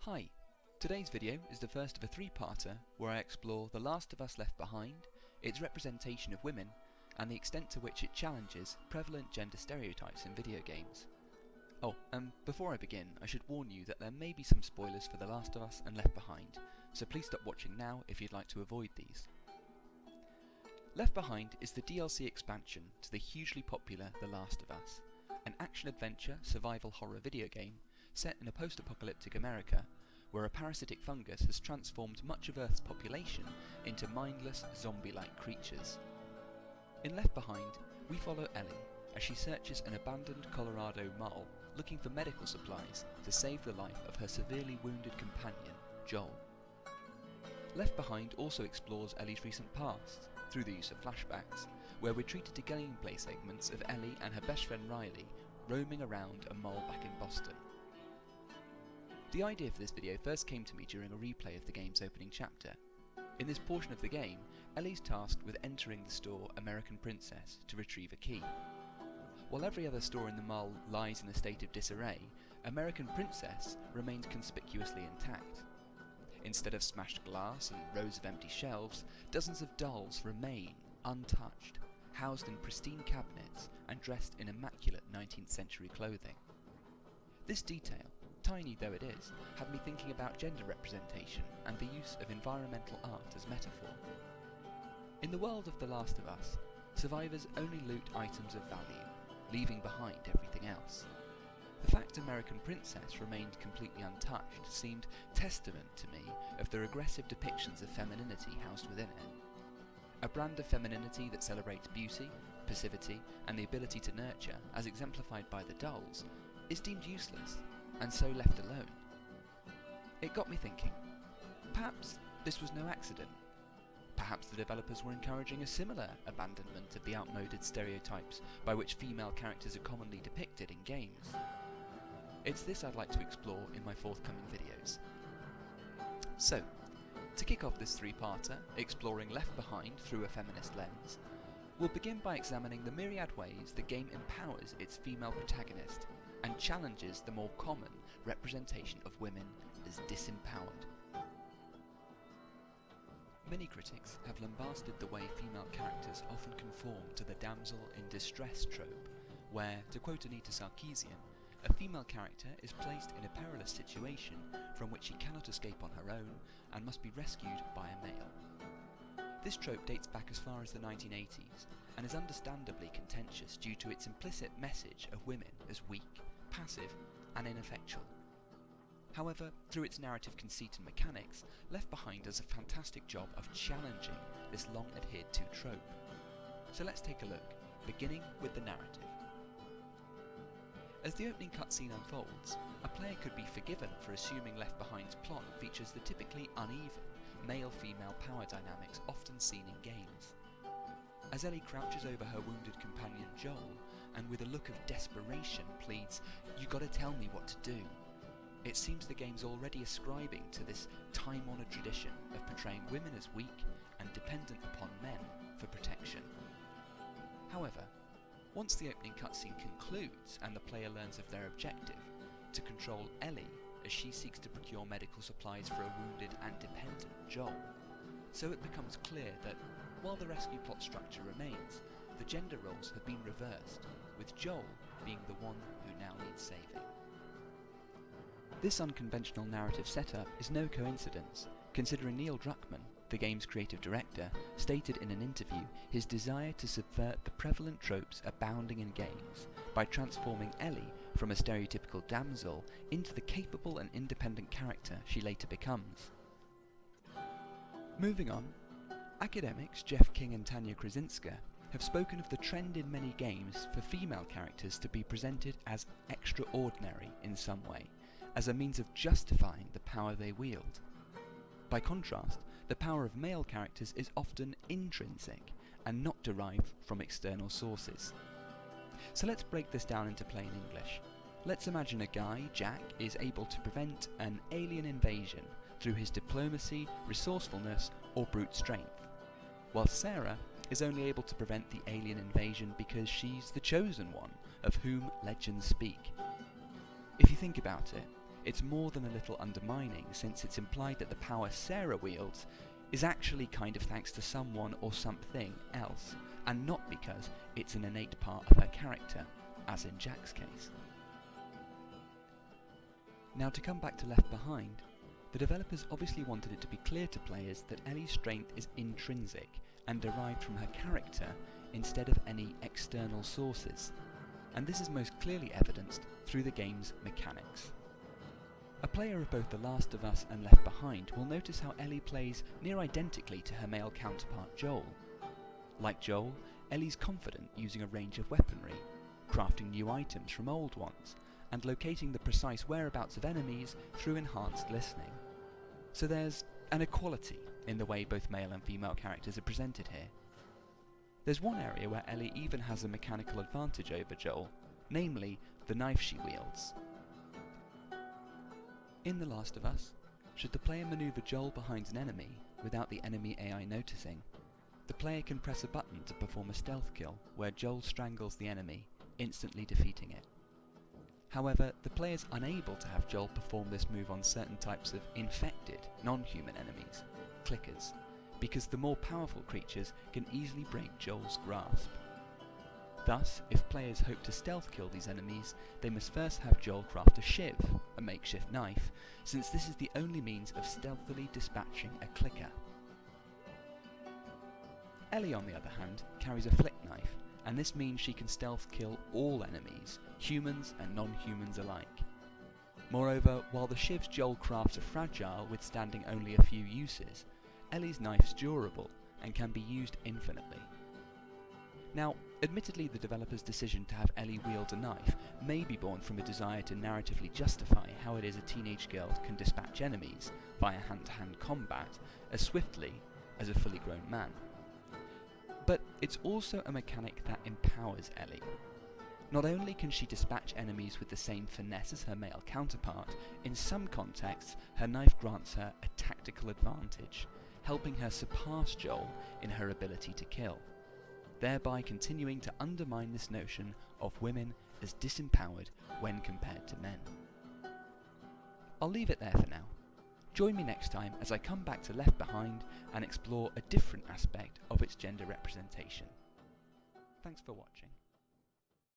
Hi, today's video is the first of a three-parter where I explore The Last of Us Left Behind, its representation of women, and the extent to which it challenges prevalent gender stereotypes in video games. Oh, and before I begin, I should warn you that there may be some spoilers for The Last of Us and Left Behind, so please stop watching now if you'd like to avoid these. Left Behind is the DLC expansion to the hugely popular The Last of Us, an action-adventure survival horror video game set in a post-apocalyptic America where a parasitic fungus has transformed much of Earth's population into mindless, zombie-like creatures. In Left Behind, we follow Ellie as she searches an abandoned Colorado mall looking for medical supplies to save the life of her severely wounded companion, Joel. Left Behind also explores Ellie's recent past through the use of flashbacks, where we're treated to gameplay segments of Ellie and her best friend Riley roaming around a mall back in Boston. The idea for this video first came to me during a replay of the game's opening chapter. In this portion of the game, Ellie's tasked with entering the store American Princess to retrieve a key. While every other store in the mall lies in a state of disarray, American Princess remains conspicuously intact. Instead of smashed glass and rows of empty shelves, dozens of dolls remain untouched, housed in pristine cabinets and dressed in immaculate 19th century clothing. This detail, tiny though it is, had me thinking about gender representation and the use of environmental art as metaphor. In the world of The Last of Us, survivors only loot items of value, leaving behind everything else. The fact American Princess remained completely untouched seemed testament to me of the regressive depictions of femininity housed within it. A brand of femininity that celebrates beauty, passivity, and the ability to nurture, as exemplified by the dolls, is deemed useless, and so left alone. It got me thinking, perhaps this was no accident. Perhaps the developers were encouraging a similar abandonment of the outmoded stereotypes by which female characters are commonly depicted in games. It's this I'd like to explore in my forthcoming videos. So, to kick off this three-parter, exploring Left Behind through a feminist lens, we'll begin by examining the myriad ways the game empowers its female protagonist and challenges the more common representation of women as disempowered. Many critics have lambasted the way female characters often conform to the damsel in distress trope, where, to quote Anita Sarkeesian, a female character is placed in a perilous situation from which she cannot escape on her own and must be rescued by a male. This trope dates back as far as the 1980s and is understandably contentious due to its implicit message of women as weak, passive, and ineffectual. However, through its narrative conceit and mechanics, Left Behind does a fantastic job of challenging this long adhered to trope. So let's take a look, beginning with the narrative. As the opening cutscene unfolds, a player could be forgiven for assuming Left Behind's plot features the typically uneven male-female power dynamics often seen in games. As Ellie crouches over her wounded companion Joel, and with a look of desperation pleads, "You gotta tell me what to do," it seems the game's already ascribing to this time-honoured tradition of portraying women as weak and dependent upon men for protection. However, once the opening cutscene concludes and the player learns of their objective, to control Ellie as she seeks to procure medical supplies for a wounded and dependent Joel, so it becomes clear that, while the rescue plot structure remains, the gender roles have been reversed, with Joel being the one who now needs saving. This unconventional narrative setup is no coincidence, considering Neil Druckmann, the game's creative director, stated in an interview his desire to subvert the prevalent tropes abounding in games by transforming Ellie from a stereotypical damsel into the capable and independent character she later becomes. Moving on, academics Jeff King and Tanya Kryzwinska have spoken of the trend in many games for female characters to be presented as extraordinary in some way, as a means of justifying the power they wield. By contrast, the power of male characters is often intrinsic and not derived from external sources. So let's break this down into plain English. Let's imagine a guy, Jack, is able to prevent an alien invasion through his diplomacy, resourcefulness, or brute strength, while Sarah is only able to prevent the alien invasion because she's the chosen one, of whom legends speak. If you think about it, it's more than a little undermining, since it's implied that the power Sarah wields is actually kind of thanks to someone or something else, and not because it's an innate part of her character, as in Jack's case. Now, to come back to Left Behind, the developers obviously wanted it to be clear to players that Ellie's strength is intrinsic and derived from her character instead of any external sources, and this is most clearly evidenced through the game's mechanics. A player of both The Last of Us and Left Behind will notice how Ellie plays near identically to her male counterpart Joel. Like Joel, Ellie's confident using a range of weaponry, crafting new items from old ones, and locating the precise whereabouts of enemies through enhanced listening. So there's an equality in the way both male and female characters are presented here. There's one area where Ellie even has a mechanical advantage over Joel, namely the knife she wields. In The Last of Us, should the player maneuver Joel behind an enemy without the enemy AI noticing, the player can press a button to perform a stealth kill where Joel strangles the enemy, instantly defeating it. However, the player's unable to have Joel perform this move on certain types of infected, non-human enemies, clickers, because the more powerful creatures can easily break Joel's grasp. Thus, if players hope to stealth kill these enemies, they must first have Joel craft a shiv, a makeshift knife, since this is the only means of stealthily dispatching a clicker. Ellie, on the other hand, carries a flick knife, and this means she can stealth kill all enemies, humans and non-humans alike. Moreover, while the shivs Joel crafts are fragile, withstanding only a few uses, Ellie's knife's durable and can be used infinitely. Now, admittedly, the developer's decision to have Ellie wield a knife may be born from a desire to narratively justify how it is a teenage girl can dispatch enemies via hand-to-hand combat as swiftly as a fully grown man. But it's also a mechanic that empowers Ellie. Not only can she dispatch enemies with the same finesse as her male counterpart, in some contexts her knife grants her a tactical advantage, helping her surpass Joel in her ability to kill, thereby continuing to undermine this notion of women as disempowered when compared to men. I'll leave it there for now. Join me next time as I come back to Left Behind and explore a different aspect of its gender representation. Thanks for watching.